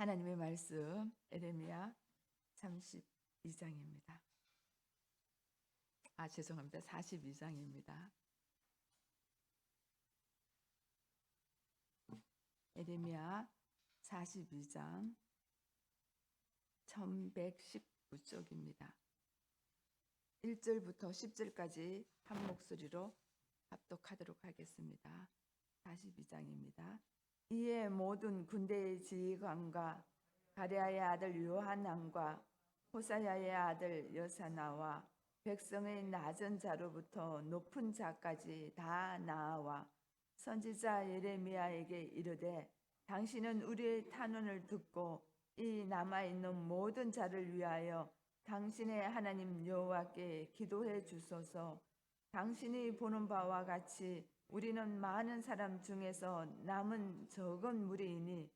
하나님의 말씀 에레미야 32장입니다. 죄송합니다. 42장입니다. 에레미야 42장 1119쪽입니다. 1절부터 10절까지 한 목소리로 합독하도록 하겠습니다. 42장입니다. 이에 모든 군대의 지휘관과 가랴의 아들 요하난과 호사야의 아들 여사나와 백성의 낮은 자로부터 높은 자까지 다 나아와 선지자 예레미야에게 이르되 당신은 우리의 탄원을 듣고 이 남아있는 모든 자를 위하여 당신의 하나님 여호와께 기도해 주소서. 당신이 보는 바와 같이 우리는 많은 사람 중에서 남은 적은 무리이니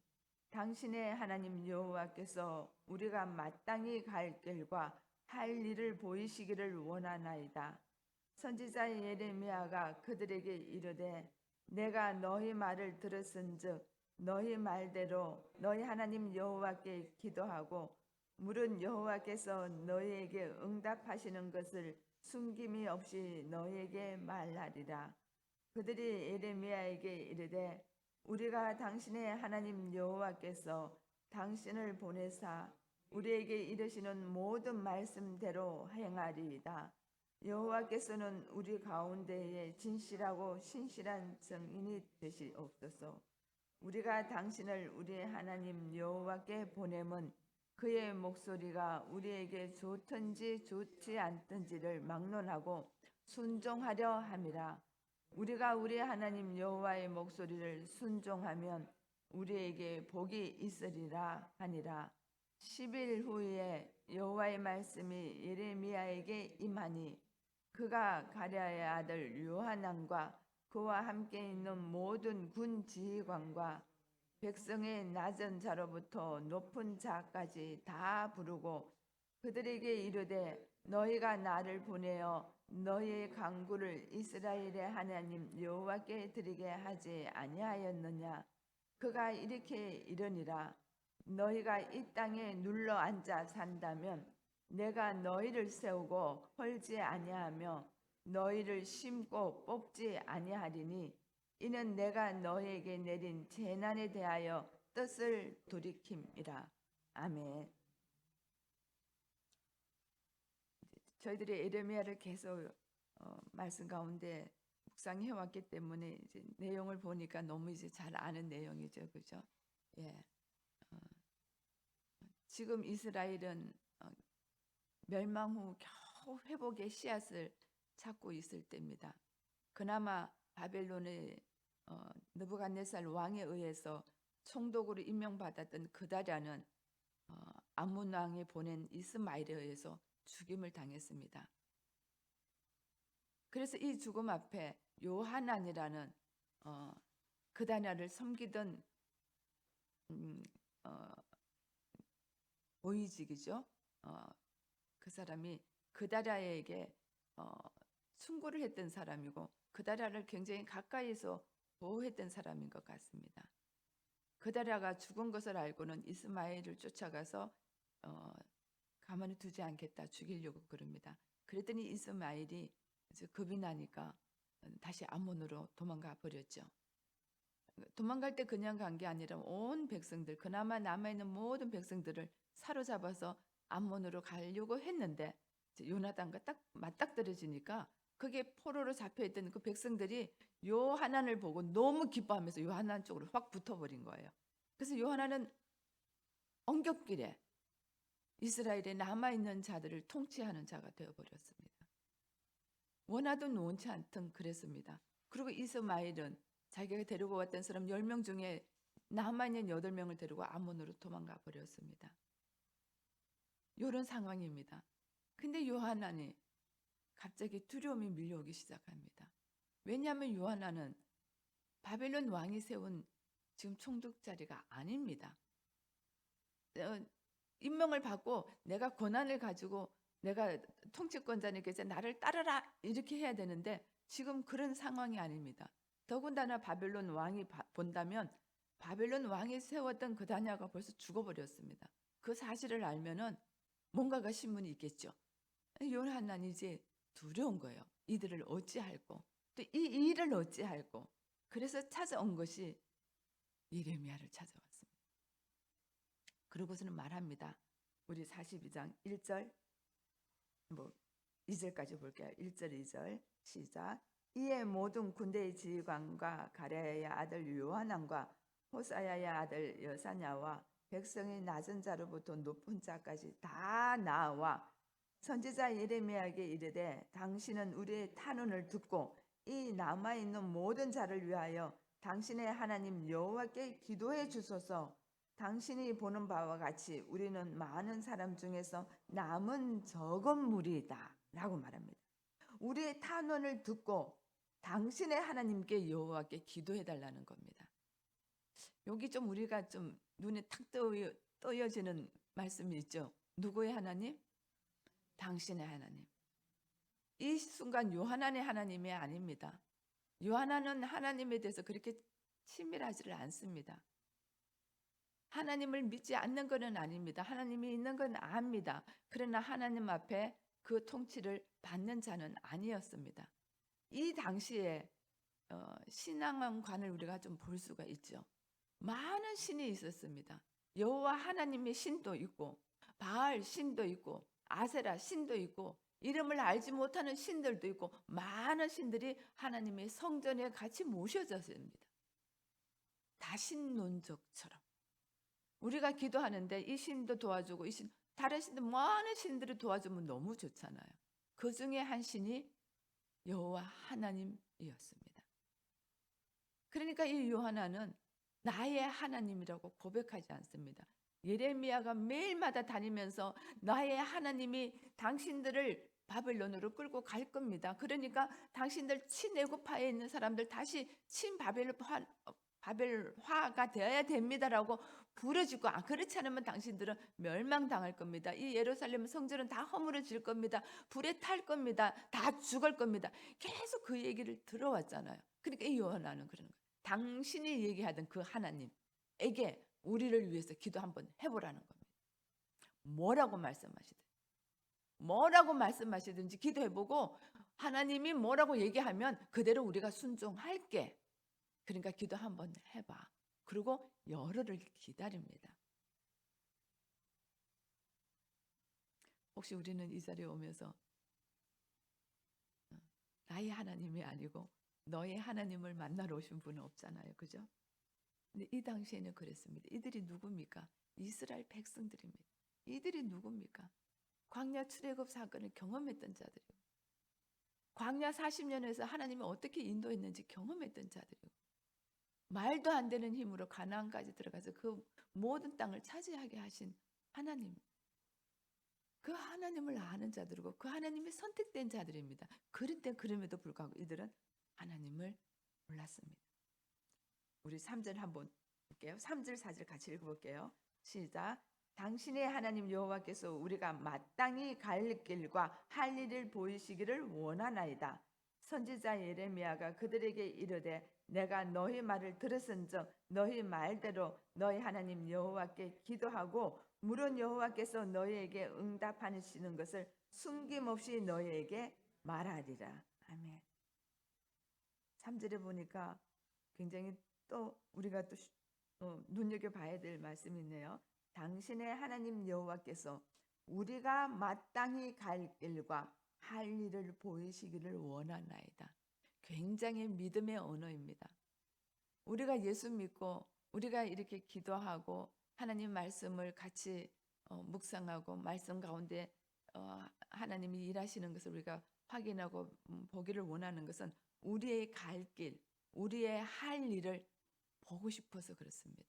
당신의 하나님 여호와께서 우리가 마땅히 갈 길과 할 일을 보이시기를 원하나이다. 선지자 예레미야가 그들에게 이르되 내가 너희 말을 들었은즉 너희 말대로 너희 하나님 여호와께 기도하고 물은 여호와께서 너희에게 응답하시는 것을 숨김이 없이 너희에게 말하리라. 그들이 예레미야에게 이르되 우리가 당신의 하나님 여호와께서 당신을 보내사 우리에게 이르시는 모든 말씀대로 행하리이다. 여호와께서는 우리 가운데에 진실하고 신실한 증인이 되시옵소서. 우리가 당신을 우리의 하나님 여호와께 보냄은 그의 목소리가 우리에게 좋든지 좋지 않든지를 막론하고 순종하려 함이라. 우리가 우리 하나님 여호와의 목소리를 순종하면 우리에게 복이 있으리라 하니라. 10일 후에 여호와의 말씀이 예레미야에게 임하니 그가 가랴의 아들 요하난과 그와 함께 있는 모든 군 지휘관과 백성의 낮은 자로부터 높은 자까지 다 부르고 그들에게 이르되 너희가 나를 보내어 너희의 간구를 이스라엘의 하나님 여호와께 드리게 하지 아니하였느냐. 그가 이렇게 이르니라. 너희가 이 땅에 눌러 앉아 산다면 내가 너희를 세우고 헐지 아니하며 너희를 심고 뽑지 아니하리니 이는 내가 너희에게 내린 재난에 대하여 뜻을 돌이킴이라. 아멘. 저희들이 에레미야를 계속 말씀 가운데 묵상해 왔기 때문에 이제 내용을 보니까 너무 이제 잘 아는 내용이죠, 그죠? 예. 지금 이스라엘은 멸망 후 겨우 회복의 씨앗을 찾고 있을 때입니다. 그나마 바벨론의 느부갓네살 왕에 의해서 총독으로 임명받았던 그다랴는 암몬 왕이 보낸 이스마엘에 의해서 죽임을 당했습니다. 그래서 이 죽음 앞에 요하난이라는 그다랴를 섬기던 고위직이죠. 그 사람이 그다랴에게 충고를 했던 사람이고 그다랴를 굉장히 가까이서 보호했던 사람인 것 같습니다. 그다랴가 죽은 것을 알고는 이스마엘을 쫓아가서 가만히 두지 않겠다, 죽이려고 그럽니다. 그랬더니 이스마엘이 겁이 나니까 다시 암몬으로 도망가 버렸죠. 도망갈 때 그냥 간 게 아니라 온 백성들, 그나마 남아있는 모든 백성들을 사로잡아서 암몬으로 가려고 했는데 요나단과 딱 맞닥뜨려지니까 그게 포로로 잡혀있던 그 백성들이 요하난을 보고 너무 기뻐하면서 요하난 쪽으로 확 붙어버린 거예요. 그래서 요하난은 엉겹길에 이스라엘에 남아있는 자들을 통치하는 자가 되어버렸습니다. 원하든 원치 않든 그랬습니다. 그리고 이스마엘은 자기가 데리고 왔던 사람 10명 중에 남아있는 8명을 데리고 암몬으로 도망가 버렸습니다. 이런 상황입니다. 근데 요하난이 갑자기 두려움이 밀려오기 시작합니다. 왜냐하면 요하난은 바벨론 왕이 세운 지금 총독 자리가 아닙니다. 임명을 받고 내가 권한을 가지고 내가 통치권자님께서 나를 따르라 이렇게 해야 되는데 지금 그런 상황이 아닙니다. 더군다나 바벨론 왕이 본다면 바벨론 왕이 세웠던 그다냐가 벌써 죽어버렸습니다. 그 사실을 알면은 뭔가가 신문이 있겠죠. 요한나는 이제 두려운 거예요. 이들을 어찌할꼬, 또 이 일을 어찌할꼬. 그래서 찾아온 것이 예레미야를 찾아왔습니다. 그러고서는 말합니다. 우리 42장 1절, 뭐 2절까지 볼게요. 1절, 2절 시작. 이에 모든 군대의 지휘관과 가랴의 아들 요하난과 호사야의 아들 여사냐와 백성의 낮은 자로부터 높은 자까지 다 나와 선지자 예레미야에게 이르되 당신은 우리의 탄원을 듣고 이 남아있는 모든 자를 위하여 당신의 하나님 여호와께 기도해 주소서. 당신이 보는 바와 같이 우리는 많은 사람 중에서 남은 적은 무리이다 라고 말합니다. 우리의 탄원을 듣고 당신의 하나님께 여호와께 기도해 달라는 겁니다. 여기 좀 우리가 좀 눈에 탁 떠여지는 말씀이 있죠. 누구의 하나님? 당신의 하나님. 이 순간 요하난의 하나님이 아닙니다. 요하난은 하나님에 대해서 그렇게 친밀하지를 않습니다. 하나님을 믿지 않는 것은 아닙니다. 하나님이 있는 건 압니다. 그러나 하나님 앞에 그 통치를 받는 자는 아니었습니다. 이 당시에 신앙관을 우리가 좀 볼 수가 있죠. 많은 신이 있었습니다. 여호와 하나님의 신도 있고 바알 신도 있고 아세라 신도 있고 이름을 알지 못하는 신들도 있고 많은 신들이 하나님의 성전에 같이 모셔졌습니다. 다신론적처럼 우리가 기도하는데 이 신도 도와주고 이 신, 다른 신들 많은 신들을 도와주면 너무 좋잖아요. 그 중에 한 신이 여호와 하나님이었습니다. 그러니까 이 요하나는 나의 하나님이라고 고백하지 않습니다. 예레미야가 매일마다 다니면서 나의 하나님이 당신들을 바벨론으로 끌고 갈 겁니다. 그러니까 당신들 친애굽파에 있는 사람들 다시 바벨화가 되어야 됩니다라고 부르짖고 그렇지 않으면 당신들은 멸망당할 겁니다. 이 예루살렘 성전은 다 허물어질 겁니다. 불에 탈 겁니다. 다 죽을 겁니다. 계속 그 얘기를 들어왔잖아요. 그러니까 이 요한나는 그러는 거예요. 당신이 얘기하던 그 하나님에게 우리를 위해서 기도 한번 해보라는 겁니다. 뭐라고 말씀하시든지 기도해보고 하나님이 뭐라고 얘기하면 그대로 우리가 순종할게. 그러니까 기도 한번 해봐. 그리고 열흘을 기다립니다. 혹시 우리는 이 자리에 오면서 나의 하나님이 아니고 너의 하나님을 만나러 오신 분은 없잖아요. 그죠? 근데 이 당시에는 그랬습니다. 이들이 누굽니까? 이스라엘 백성들입니다. 이들이 누굽니까? 광야 출애굽 사건을 경험했던 자들이고 광야 40년에서 하나님이 어떻게 인도했는지 경험했던 자들이고 말도 안 되는 힘으로 가나안까지 들어가서 그 모든 땅을 차지하게 하신 하나님, 그 하나님을 아는 자들이고 그 하나님이 선택된 자들입니다. 그런데 그럼에도 불구하고 이들은 하나님을 몰랐습니다. 우리 3절 한번 볼게요. 3절 4절 같이 읽어볼게요. 시작. 당신의 하나님 여호와께서 우리가 마땅히 갈 길과 할 일을 보이시기를 원하나이다. 선지자 예레미야가 그들에게 이르되 내가 너희 말을 들었은즉 너희 말대로 너희 하나님 여호와께 기도하고 물은 여호와께서 너희에게 응답하시는 것을 숨김없이 너희에게 말하리라. 아멘. 3절에 보니까 굉장히 또 우리가 또 눈여겨봐야 될 말씀이 있네요. 당신의 하나님 여호와께서 우리가 마땅히 갈 길과 할 일을 보이시기를 원하나이다. 굉장히 믿음의 언어입니다. 우리가 예수 믿고 우리가 이렇게 기도하고 하나님 말씀을 같이 묵상하고 말씀 가운데 하나님이 일하시는 것을 우리가 확인하고 보기를 원하는 것은 우리의 갈 길, 우리의 할 일을 보고 싶어서 그렇습니다.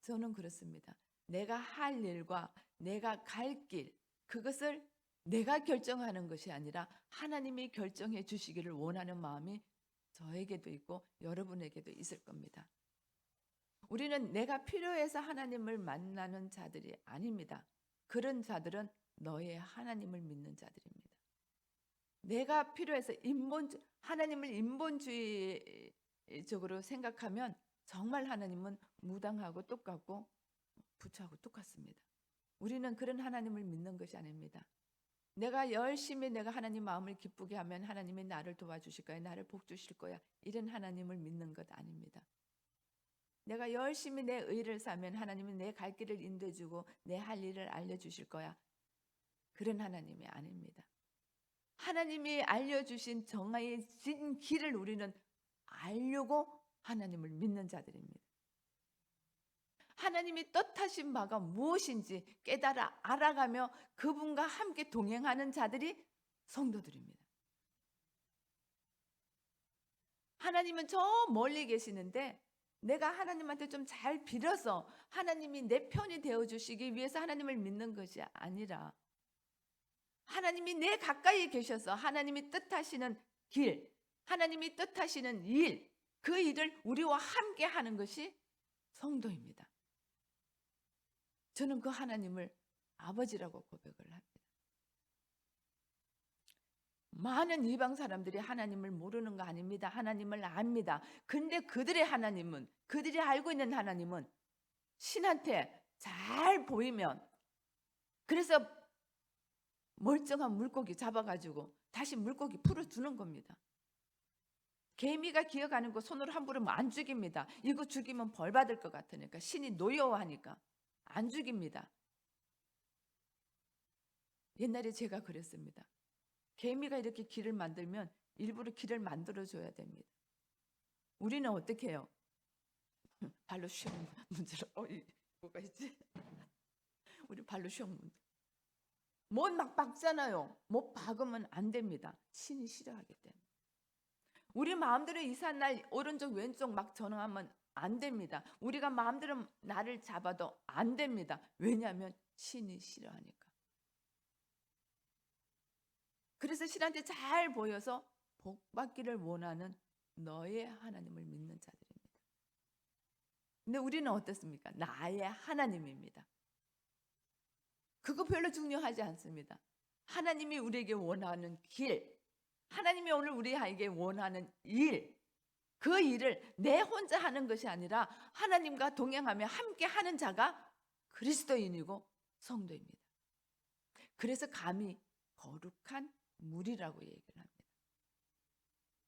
저는 그렇습니다. 내가 할 일과 내가 갈 길, 그것을 내가 결정하는 것이 아니라 하나님이 결정해 주시기를 원하는 마음이 저에게도 있고 여러분에게도 있을 겁니다. 우리는 내가 필요해서 하나님을 만나는 자들이 아닙니다. 그런 자들은 너의 하나님을 믿는 자들입니다. 내가 필요해서 하나님을 인본주의적으로 생각하면 정말 하나님은 무당하고 똑같고 부처하고 똑같습니다. 우리는 그런 하나님을 믿는 것이 아닙니다. 내가 열심히 내가 하나님 마음을 기쁘게 하면 하나님이 나를 도와주실 거야. 나를 복 주실 거야. 이런 하나님을 믿는 것 아닙니다. 내가 열심히 내 의를 사면 하나님은 내 갈 길을 인도해 주고 내 할 일을 알려주실 거야. 그런 하나님이 아닙니다. 하나님이 알려주신 정해진 길을 우리는 알려고 하나님을 믿는 자들입니다. 하나님이 뜻하신 바가 무엇인지 깨달아 알아가며 그분과 함께 동행하는 자들이 성도들입니다. 하나님은 저 멀리 계시는데 내가 하나님한테 좀 잘 빌어서 하나님이 내 편이 되어주시기 위해서 하나님을 믿는 것이 아니라 하나님이 내 가까이 계셔서 하나님이 뜻하시는 길, 하나님이 뜻하시는 일, 그 일을 우리와 함께 하는 것이 성도입니다. 저는 그 하나님을 아버지라고 고백을 합니다. 많은 이방 사람들이 하나님을 모르는 거 아닙니다. 하나님을 압니다. 근데 그들의 하나님은, 그들이 알고 있는 하나님은 신한테 잘 보이면, 그래서 멀쩡한 물고기 잡아가지고 다시 물고기 풀어주는 겁니다. 개미가 기어가는 거 손으로 함부로 안 죽입니다. 이거 죽이면 벌 받을 것 같으니까, 신이 노여워하니까 안 죽입니다. 옛날에 제가 그랬습니다. 개미가 이렇게 길을 만들면 일부러 길을 만들어줘야 됩니다. 우리는 어떻게 해요? 발로 슉 문질러. 뭐가 있지? 우리 발로 슉 문질러. 못 막 박잖아요. 못 박으면 안 됩니다. 신이 싫어하기 때문에. 우리 마음대로 이상한 날 오른쪽 왼쪽 막 전화하면 안 됩니다. 우리가 마음대로 나를 잡아도 안 됩니다. 왜냐하면 신이 싫어하니까. 그래서 신한테 잘 보여서 복 받기를 원하는 너의 하나님을 믿는 자들입니다. 근데 우리는 어떻습니까? 나의 하나님입니다. 그거 별로 중요하지 않습니다. 하나님이 우리에게 원하는 길, 하나님이 오늘 우리에게 원하는 일, 그 일을 내 혼자 하는 것이 아니라 하나님과 동행하며 함께 하는 자가 그리스도인이고 성도입니다. 그래서 감히 거룩한 물이라고 얘기를 합니다.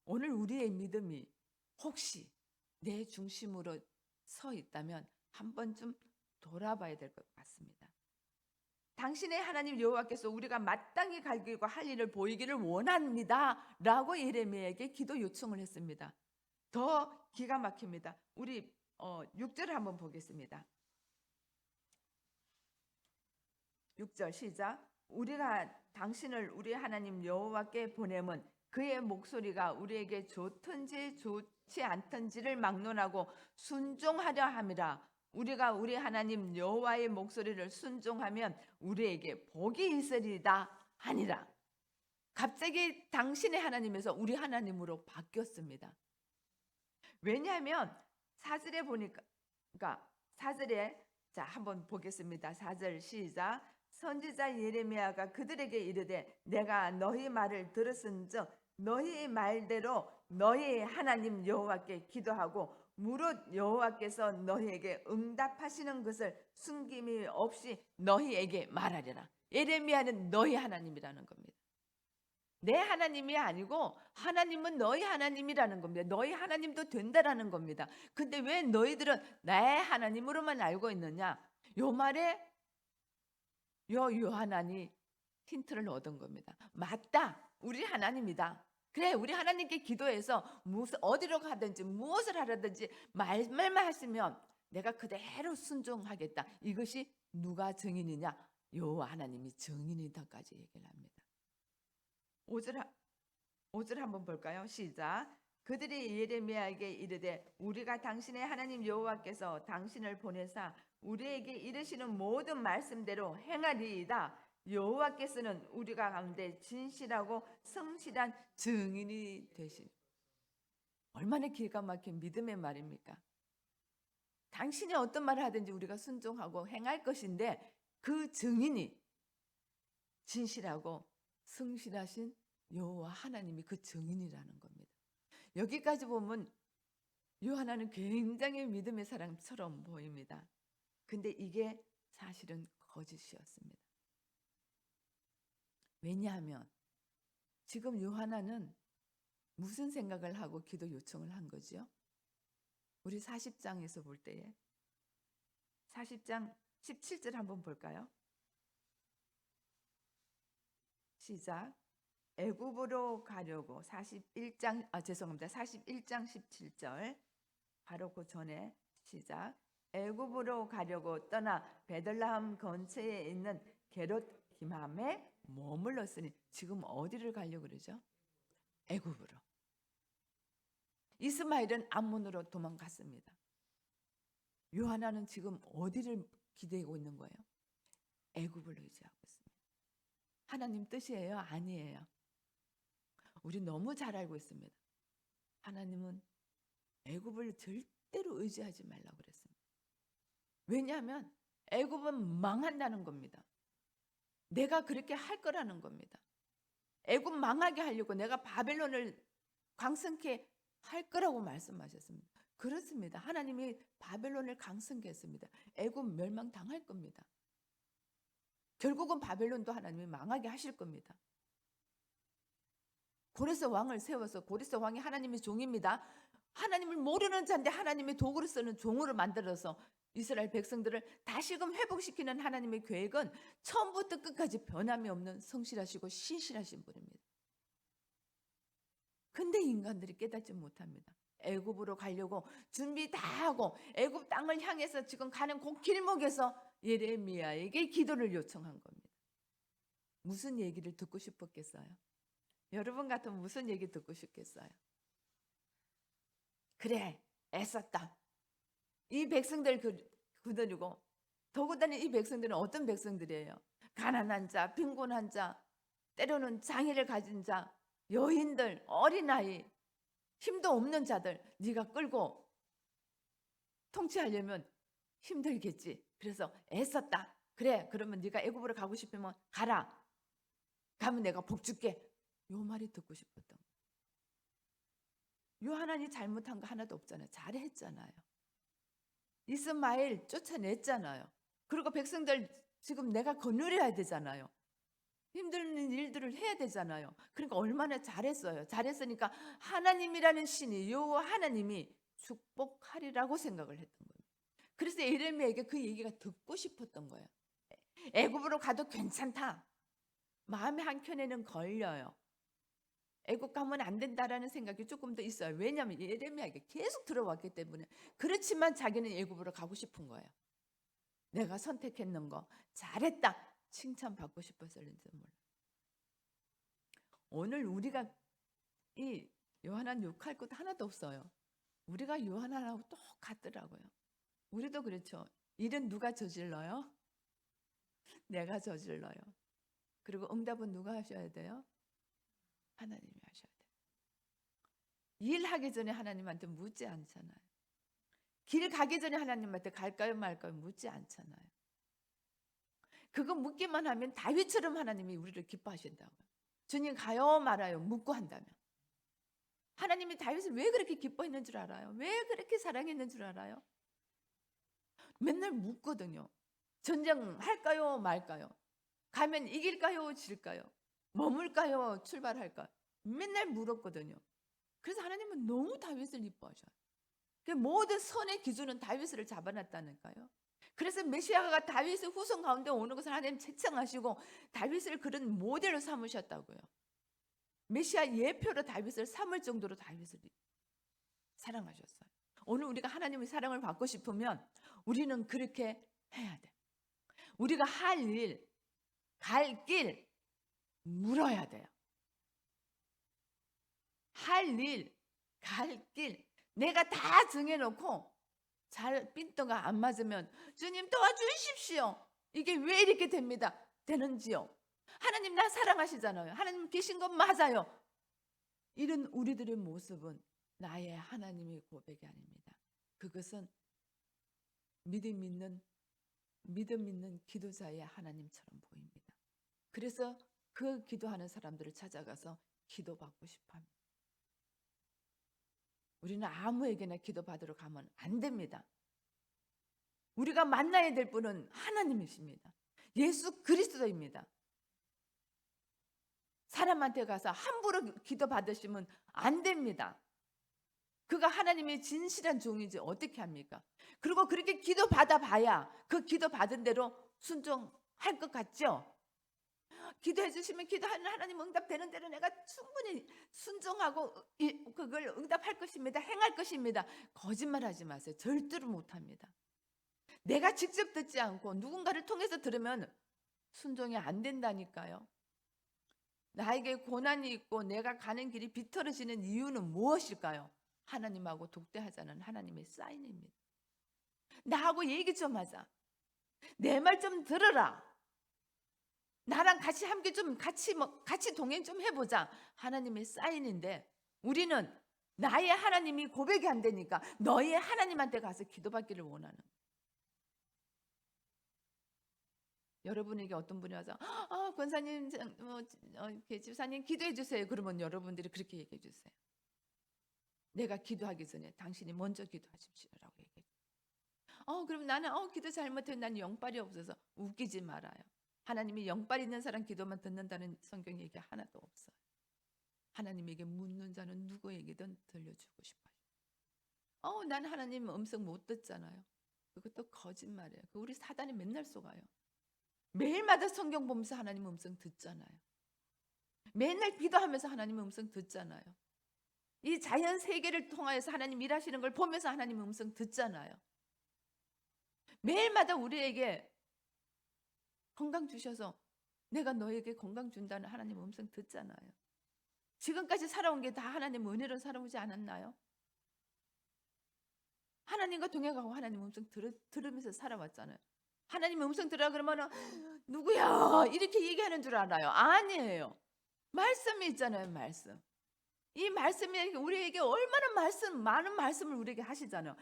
오늘 우리의 믿음이 혹시 내 중심으로 서 있다면 한 번쯤 돌아봐야 될 것 같습니다. 당신의 하나님 여호와께서 우리가 마땅히 갈 길과 할 일을 보이기를 원합니다 라고 예레미야에게 기도 요청을 했습니다. 더 기가 막힙니다. 우리 6절을 한번 보겠습니다. 6절 시작. 우리가 당신을 우리 하나님 여호와께 보내면 그의 목소리가 우리에게 좋든지 좋지 않든지를 막론하고 순종하려 함이라. 우리가 우리 하나님 여호와의 목소리를 순종하면 우리에게 복이 있으리다 하니라. 갑자기 당신의 하나님에서 우리 하나님으로 바뀌었습니다. 왜냐하면 4절에 보니까, 그러니까 4절에 자 한번 보겠습니다. 4절 시작. 선지자 예레미야가 그들에게 이르되 내가 너희 말을 들었은즉 너희 말대로 너희 하나님 여호와께 기도하고 무릇 여호와께서 너희에게 응답하시는 것을 숨김이 없이 너희에게 말하리라. 예레미야는 너희 하나님이라는 겁니다. 내 하나님이 아니고 하나님은 너희 하나님이라는 겁니다. 너희 하나님도 된다라는 겁니다. 근데 왜 너희들은 나의 하나님으로만 알고 있느냐? 요 말에 요한이 힌트를 얻은 겁니다. 맞다. 우리 하나님이다. 그래, 우리 하나님께 기도해서 어디로 가든지 무엇을 하라든지 말만 하시면 내가 그대로 순종하겠다. 이것이 누가 증인이냐? 요 하나님이 증인이다까지 얘기를 합니다. 5절 한번 볼까요? 시작. 그들이 예레미야에게 이르되 우리가 당신의 하나님 여호와께서 당신을 보내사 우리에게 이르시는 모든 말씀대로 행하리이다. 여호와께서는 우리가 가운데 진실하고 성실한 증인이 되신. 얼마나 기가 막힌 믿음의 말입니까? 당신이 어떤 말을 하든지 우리가 순종하고 행할 것인데 그 증인이 진실하고 성실하신 여호와 하나님이 그 증인이라는 겁니다. 여기까지 보면 요하나는 굉장히 믿음의 사람처럼 보입니다. 근데 이게 사실은 거짓이었습니다. 왜냐하면 지금 요하나는 무슨 생각을 하고 기도 요청을 한 거죠? 우리 40장에서 볼 때에 40장 17절 한번 볼까요? 시작. 애굽으로 가려고 41장 17절 바로 그 전에 시작. 애굽으로 가려고 떠나 베들레헴 근처에 있는 게롯 기맘에 머물렀으니 지금 어디를 가려고 그러죠? 애굽으로. 이스마엘은 암몬으로 도망갔습니다. 요하나는 지금 어디를 기대고 있는 거예요? 애굽을 의지하고 있습니다. 하나님 뜻이에요? 아니에요. 우리 너무 잘 알고 있습니다. 하나님은 애굽을 절대로 의지하지 말라고 그랬습니다. 왜냐하면 애굽은 망한다는 겁니다. 내가 그렇게 할 거라는 겁니다. 애굽 망하게 하려고 내가 바벨론을 강성케 할 거라고 말씀하셨습니다. 그렇습니다. 하나님이 바벨론을 강성케 했습니다. 애굽 멸망당할 겁니다. 결국은 바벨론도 하나님이 망하게 하실 겁니다. 고레스 왕을 세워서 고레스 왕이 하나님의 종입니다. 하나님을 모르는 자인데 하나님의 도구를 쓰는 종으로 만들어서 이스라엘 백성들을 다시금 회복시키는 하나님의 계획은 처음부터 끝까지 변함이 없는 성실하시고 신실하신 분입니다. 근데 인간들이 깨닫지 못합니다. 애굽으로 가려고 준비 다 하고 애굽 땅을 향해서 지금 가는 그 길목에서 예레미야에게 기도를 요청한 겁니다. 무슨 얘기를 듣고 싶었겠어요? 여러분 같으면 무슨 얘기 듣고 싶겠어요? 그래, 애썼다. 이 백성들 거느리고 더군다나 이 백성들은 어떤 백성들이에요? 가난한 자, 빈곤한 자, 때로는 장애를 가진 자, 여인들, 어린아이, 힘도 없는 자들 네가 끌고 통치하려면 힘들겠지. 그래서 애썼다. 그래, 그러면 네가 애굽으로 가고 싶으면 가라. 가면 내가 복 줄게. 요 말이 듣고 싶었던 거예요. 요하나니 잘못한 거 하나도 없잖아요. 잘했잖아요. 이스마엘 쫓아냈잖아요. 그리고 백성들 지금 내가 거느려야 되잖아요. 힘든 일들을 해야 되잖아요. 그러니까 얼마나 잘했어요. 잘했으니까 하나님이라는 신이 요 하나님이 축복하리라고 생각을 했던 거예요. 그래서 예레미야에게 그 얘기가 듣고 싶었던 거예요. 애굽으로 가도 괜찮다. 마음의 한켠에는 걸려요. 애국 가면 안 된다라는 생각이 조금 더 있어요. 왜냐하면 예레미야에게 계속 들어왔기 때문에. 그렇지만 자기는 애굽으로 가고 싶은 거예요. 내가 선택했는 거 잘했다. 칭찬받고 싶었을는지 몰라요. 오늘 우리가 이 요한한 욕할 것도 하나도 없어요. 우리가 요한하고 똑같더라고요. 우리도 그렇죠. 일은 누가 저질러요? 내가 저질러요. 그리고 응답은 누가 하셔야 돼요? 하나님이 하셔야 돼요. 일하기 전에 하나님한테 묻지 않잖아요. 길 가기 전에 하나님한테 갈까요 말까요 묻지 않잖아요. 그거 묻기만 하면 다윗처럼 하나님이 우리를 기뻐하신다고요. 주님 가요 말아요 묻고 한다면. 하나님이 다윗을 왜 그렇게 기뻐했는 줄 알아요? 왜 그렇게 사랑했는 줄 알아요? 맨날 묻거든요. 전쟁할까요 말까요? 가면 이길까요 질까요? 머물까요 출발할까요? 맨날 물었거든요. 그래서 하나님은 너무 다윗을 이뻐하셔요. 모든 선의 기준은 다윗을 잡아놨다니까요. 그래서 메시아가 다윗의 후손 가운데 오는 것을 하나님 채청하시고 다윗을 그런 모델로 삼으셨다고요. 메시아 예표로 다윗을 삼을 정도로 다윗을 사랑하셨어요. 오늘 우리가 하나님의 사랑을 받고 싶으면 우리는 그렇게 해야 돼. 우리가 할 일, 갈 길 물어야 돼요. 할 일, 갈 길 내가 다 정해놓고 잘 핀도가 안 맞으면 주님 도와주십시오. 이게 왜 이렇게 됩니다. 되는지요. 하나님 나 사랑하시잖아요. 하나님 계신 건 맞아요. 이런 우리들의 모습은 나의 하나님의 고백이 아닙니다. 그것은 믿음 있는 기도자의 하나님처럼 보입니다. 그래서 그 기도하는 사람들을 찾아가서 기도받고 싶어 합니다. 우리는 아무에게나 기도받으러 가면 안 됩니다. 우리가 만나야 될 분은 하나님이십니다. 예수 그리스도입니다. 사람한테 가서 함부로 기도받으시면 안 됩니다. 그가 하나님의 진실한 종이지 어떻게 합니까? 그리고 그렇게 기도받아 봐야 그 기도받은 대로 순종할 것 같죠? 기도해 주시면 기도하는 하나님 응답되는 대로 내가 충분히 순종하고 그걸 응답할 것입니다. 행할 것입니다. 거짓말하지 마세요. 절대로 못합니다. 내가 직접 듣지 않고 누군가를 통해서 들으면 순종이 안 된다니까요. 나에게 고난이 있고 내가 가는 길이 비틀어지는 이유는 무엇일까요? 하나님하고 독대하자는 하나님의 사인입니다. 나하고 얘기 좀 하자. 내 말 좀 들어라. 나랑 같이 함께 좀 같이 동행 좀 해보자. 하나님의 사인인데 우리는 나의 하나님이 고백이 안 되니까 너의 하나님한테 가서 기도받기를 원하는. 여러분에게 어떤 분이 와서 권사님, 집사님 기도해 주세요. 그러면 여러분들이 그렇게 얘기해 주세요. 내가 기도하기 전에 당신이 먼저 기도하십시오라고 얘기해. 그럼 나는 기도 잘못해 난 영빨이 없어서 웃기지 말아요. 하나님이 영빨 있는 사람 기도만 듣는다는 성경 얘기 하나도 없어요. 하나님에게 묻는 자는 누구에게든 들려주고 싶어요. 난 하나님 음성 못 듣잖아요. 그것도 거짓말이에요. 우리 사단이 맨날 속아요. 매일마다 성경 보면서 하나님 음성 듣잖아요. 맨날 기도하면서 하나님 음성 듣잖아요. 이 자연 세계를 통하여서 하나님 일하시는 걸 보면서 하나님 음성 듣잖아요. 매일마다 우리에게 건강 주셔서 내가 너에게 건강 준다는 하나님 음성 듣잖아요. 지금까지 살아온 게 다 하나님 은혜로 살아오지 않았나요? 하나님과 동행하고 하나님 음성 들으면서 살아왔잖아요. 하나님 음성 들으라 그러면 누구야? 이렇게 얘기하는 줄 알아요. 아니에요. 말씀이 있잖아요. 말씀. 이 말씀이 우리에게 얼마나 많은 말씀을 우리에게 하시잖아요.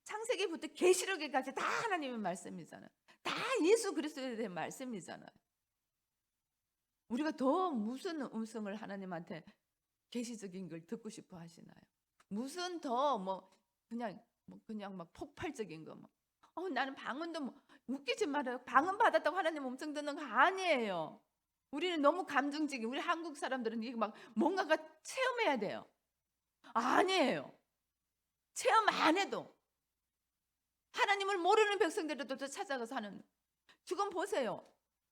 창세기부터 계시록에까지 다 하나님의 말씀이잖아요. 다 예수 그리스도에 대한 말씀이잖아요. 우리가 더 무슨 음성을 하나님한테 계시적인 걸 듣고 싶어 하시나요? 무슨 더 그냥 막 폭발적인 거 나는 방언도 웃기지 말아요. 방언 받았다고 하나님 음성 듣는 거 아니에요. 우리는 너무 감정적인 우리 한국 사람들은 이게 막 뭔가가 체험해야 돼요. 아니에요. 체험 안 해도 하나님을 모르는 백성들도 찾아가서 하는. 지금 보세요.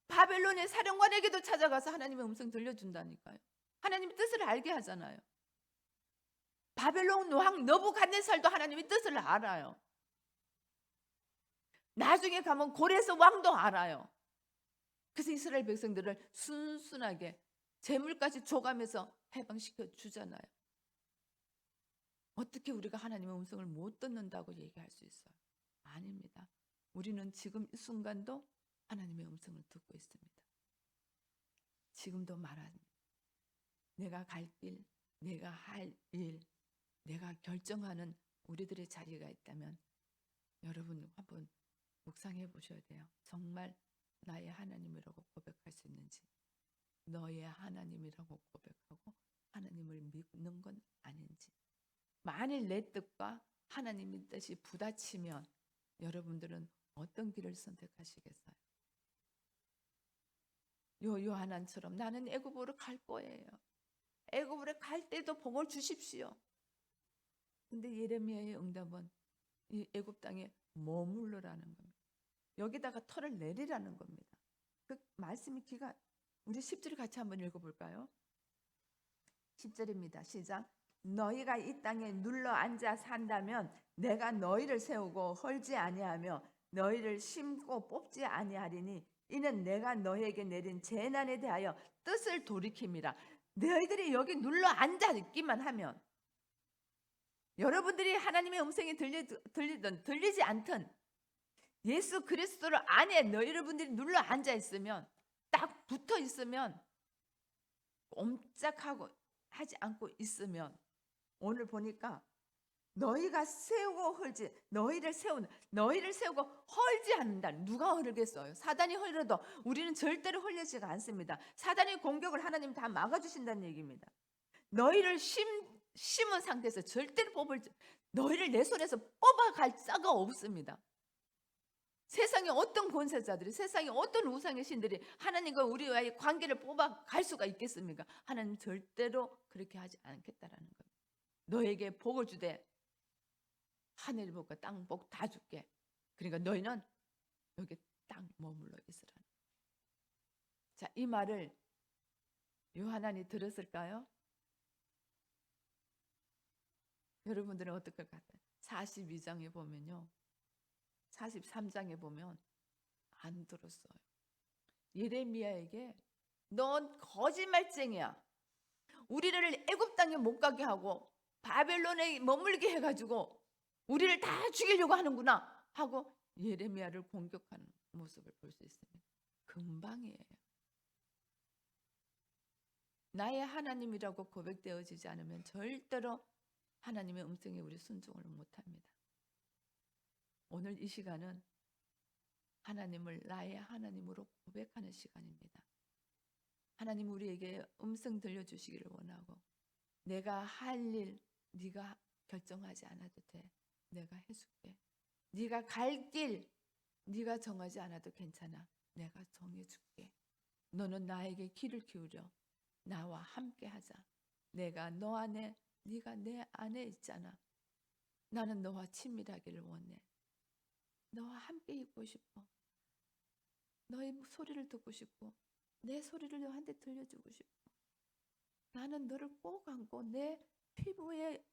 바벨론의 사령관에게도 찾아가서 하나님의 음성 들려준다니까요. 하나님의 뜻을 알게 하잖아요. 바벨론 왕 느부갓네살도 하나님의 뜻을 알아요. 나중에 가면 고레스 왕도 알아요. 그래서 이스라엘 백성들을 순순하게 재물까지 줘가면서 해방시켜 주잖아요. 어떻게 우리가 하나님의 음성을 못 듣는다고 얘기할 수 있어요? 아닙니다. 우리는 지금 이 순간도 하나님의 음성을 듣고 있습니다. 지금도 말합니다. 내가 갈 길, 내가 할 일, 내가 결정하는 우리들의 자리가 있다면 여러분 한번 묵상해 보셔야 돼요. 정말 나의 하나님이라고 고백할 수 있는지, 너의 하나님이라고 고백하고 하나님을 믿는 건 아닌지. 만일 내 뜻과 하나님의 뜻이 부딪히면 여러분들은 어떤 길을 선택하시겠어요? 요한처럼 나는 애굽으로 갈 거예요. 애굽으로 갈 때도 복을 주십시오. 근데 예레미야의 응답은 이 애굽 땅에 머물러라는 겁니다. 여기다가 털을 내리라는 겁니다. 그 말씀이 우리 10절 같이 한번 읽어볼까요? 10절입니다. 시작. 너희가 이 땅에 눌러 앉아 산다면 내가 너희를 세우고 헐지 아니하며 너희를 심고 뽑지 아니하리니 이는 내가 너희에게 내린 재난에 대하여 뜻을 돌이킴이라. 너희들이 여기 눌러 앉아 있기만 하면, 여러분들이 하나님의 음성이 들리든 들리지 않든 예수 그리스도를 안에 여러분들이 눌러 앉아 있으면, 딱 붙어 있으면, 꼼짝하고 하지 않고 있으면, 오늘 보니까 너희가 세우고 헐지, 너희를 세우고 헐지 않는다. 누가 헐겠어요? 사단이 헐려도 우리는 절대로 헐리지가 않습니다. 사단의 공격을 하나님 다 막아주신다는 얘기입니다. 너희를 심은 상태에서 절대로 너희를 내 손에서 뽑아갈 자가 없습니다. 세상에 어떤 권세자들이, 세상에 어떤 우상의 신들이 하나님과 우리와의 관계를 뽑아갈 수가 있겠습니까? 하나님 절대로 그렇게 하지 않겠다라는 거예요. 너에게 복을 주되 하늘 복과 땅 복 다 줄게. 그러니까 너희는 여기 딱 머물러 있으라는. 자, 이 말을 요한안이 들었을까요? 여러분들은 어떨 것 같아요? 42장에 보면요, 43장에 보면 안 들었어요. 예레미야에게 넌 거짓말쟁이야. 우리를 애굽 땅에 못 가게 하고 바벨론에 머물게 해가지고 우리를 다 죽이려고 하는구나 하고 예레미야를 공격하는 모습을 볼 수 있습니다. 금방이에요. 나의 하나님이라고 고백되어지지 않으면 절대로 하나님의 음성에 우리 순종을 못합니다. 오늘 이 시간은 하나님을 나의 하나님으로 고백하는 시간입니다. 하나님 우리에게 음성 들려주시기를 원하고, 내가 할 일 네가 결정하지 않아도 돼. 내가 해줄게. 네가 갈 길 네가 정하지 않아도 괜찮아. 내가 정해줄게. 너는 나에게 귀를 기울여 나와 함께 하자. 내가 너 안에, 네가 내 안에 있잖아. 나는 너와 친밀하기를 원해. 너와 함께 있고 싶어. 너의 소리를 듣고 싶고 내 소리를 너한테 들려주고 싶어. 나는 너를 꼭 안고 내 피부에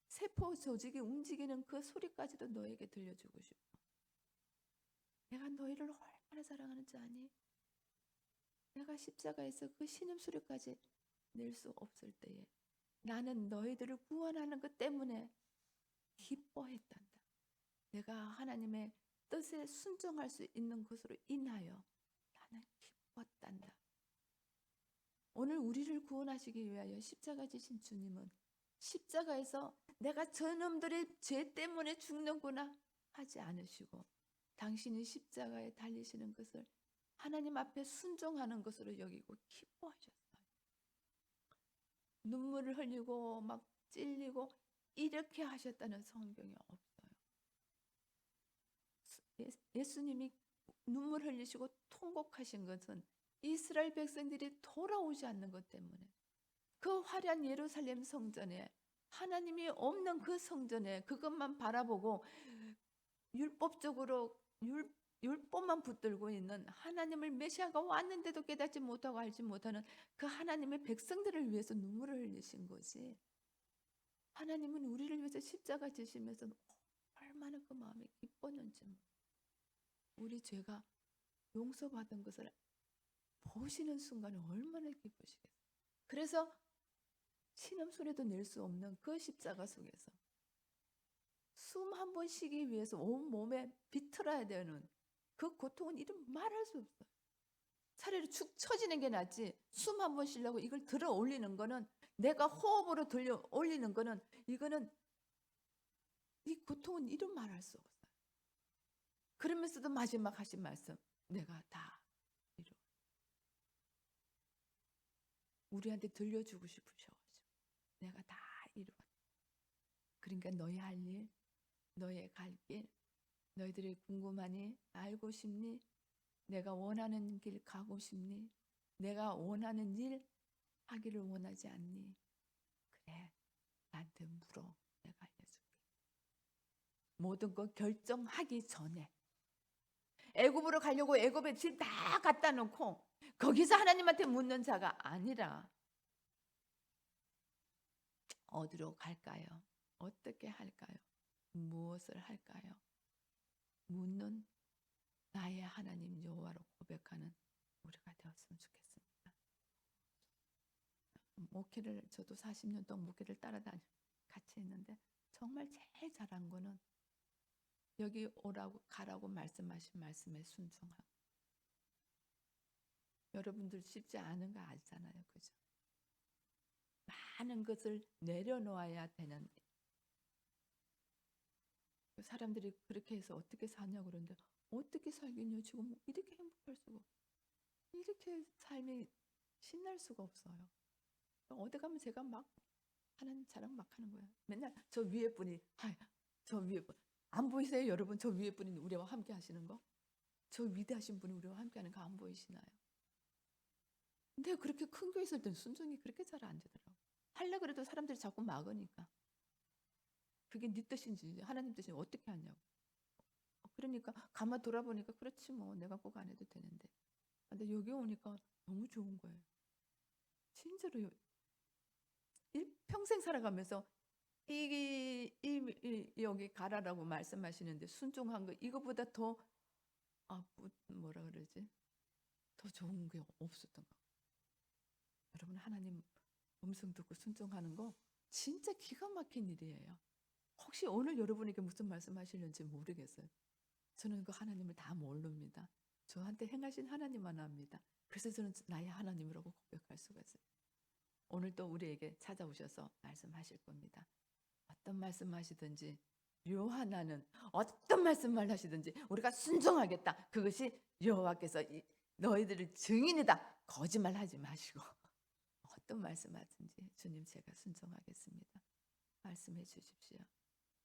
세포 조직이 움직이는 그 소리까지도 너에게 들려주고 싶어. 내가 너희를 얼마나 사랑하는지 아니? 내가 십자가에서 그 신음소리까지 낼 수 없을 때에 나는 너희들을 구원하는 것 때문에 기뻐했단다. 내가 하나님의 뜻에 순종할 수 있는 것으로 인하여 나는 기뻤단다. 오늘 우리를 구원하시기 위하여 십자가 지신 주님은 십자가에서 내가 저놈들의 죄 때문에 죽는구나 하지 않으시고, 당신이 십자가에 달리시는 것을 하나님 앞에 순종하는 것으로 여기고 기뻐하셨어요. 눈물을 흘리고 막 찔리고 이렇게 하셨다는 성경에 없어요. 예수님이 눈물 흘리시고 통곡하신 것은 이스라엘 백성들이 돌아오지 않는 것 때문에, 그 화려한 예루살렘 성전에, 하나님이 없는 그 성전에 그것만 바라보고 율법적으로 율법만 붙들고 있는, 하나님을 메시아가 왔는데도 깨닫지 못하고 알지 못하는 그 하나님의 백성들을 위해서 눈물을 흘리신 거지. 하나님은 우리를 위해서 십자가 지시면서 얼마나 그 마음이 기뻤는지, 우리 죄가 용서받은 것을 보시는 순간에 얼마나 기쁘시겠어요. 그래서 신음소리도 낼 수 없는 그 십자가 속에서 숨 한 번 쉬기 위해서 온 몸에 비틀어야 되는 그 고통은 이름 말할 수 없어요. 차라리 축 처지는 게 낫지, 숨 한 번 쉬려고 이걸 들어 올리는 거는, 내가 호흡으로 들려 올리는 거는, 이거는 이 고통은 이름 말할 수 없어요. 그러면서도 마지막 하신 말씀, 내가 다 이루어. 우리한테 들려주고 싶으셔가지고 내가 다 이루어. 그러니까 너희 할 일, 너의 갈 길, 너희들이 궁금하니? 알고 싶니? 내가 원하는 길 가고 싶니? 내가 원하는 일 하기를 원하지 않니? 그래, 나한테 물어. 내가 알려줄게. 모든 것 결정하기 전에, 애굽으로 가려고 애굽에 집 다 갖다 놓고 거기서 하나님한테 묻는 자가 아니라, 어디로 갈까요? 어떻게 할까요? 무엇을 할까요? 묻는 나의 하나님 여호와로 고백하는 우리가 되었으면 좋겠습니다. 목회를, 저도 40년 동안 목회를 따라다니 같이 했는데 정말 제일 잘한 거는 여기 오라고 가라고 말씀하신 말씀에 순종하고. 여러분들 쉽지 않은 거 알잖아요, 그죠? 많은 것을 내려놓아야 되는, 사람들이 그렇게 해서 어떻게 사냐고 그러는데, 어떻게 살겠냐, 지금 이렇게 행복할 수가 없어요. 이렇게 삶이 신날 수가 없어요. 어디 가면 제가 막 하나님 자랑 막 하는 거예요. 맨날 저 위에 분이 저 위에 분 안 보이세요, 여러분? 저 위에 분이 우리와 함께 하시는 거? 저 위대하신 분이 우리와 함께 하는 거 안 보이시나요? 근데 그렇게 큰 교회 있을 땐 순종이 그렇게 잘 안 되더라고. 하려 그래도 사람들이 자꾸 막으니까. 그게 네 뜻인지 하나님 뜻인지 어떻게 하냐고. 그러니까 가만 돌아보니까 그렇지 뭐 내가 꼭 안 해도 되는데. 근데 여기 오니까 너무 좋은 거예요. 진짜로 평생 살아가면서 여기 가라라고 말씀하시는데 순종한 거 이거보다 더 뭐라 그러지? 더 좋은 게 없었던 거. 여러분 하나님 음성 듣고 순종하는 거 진짜 기가 막힌 일이에요. 혹시 오늘 여러분에게 무슨 말씀하시는지 모르겠어요. 저는 그 하나님을 다 모릅니다. 저한테 행하신 하나님만 압니다. 그래서 저는 나의 하나님이라고 고백할 수가 있어요. 오늘 또 우리에게 찾아오셔서 말씀하실 겁니다. 어떤 말씀하시든지 하나는 어떤 말씀을 하시든지 우리가 순종하겠다. 그것이 여호와께서 너희들을 증인이다. 거짓말하지 마시고 어떤 말씀하든지 주님 제가 순종하겠습니다. 말씀해 주십시오.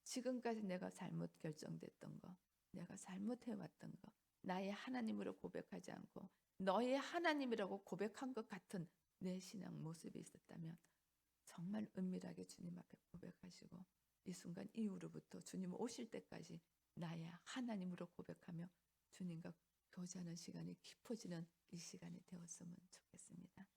지금까지 내가 잘못 결정됐던 거, 내가 잘못해왔던 거, 나의 하나님으로 고백하지 않고 너의 하나님이라고 고백한 것 같은 내 신앙 모습이 있었다면 정말 은밀하게 주님 앞에 고백하시고 이 순간 이후로부터 주님 오실 때까지 나의 하나님으로 고백하며 주님과 교제하는 시간이 깊어지는 이 시간이 되었으면 좋겠습니다.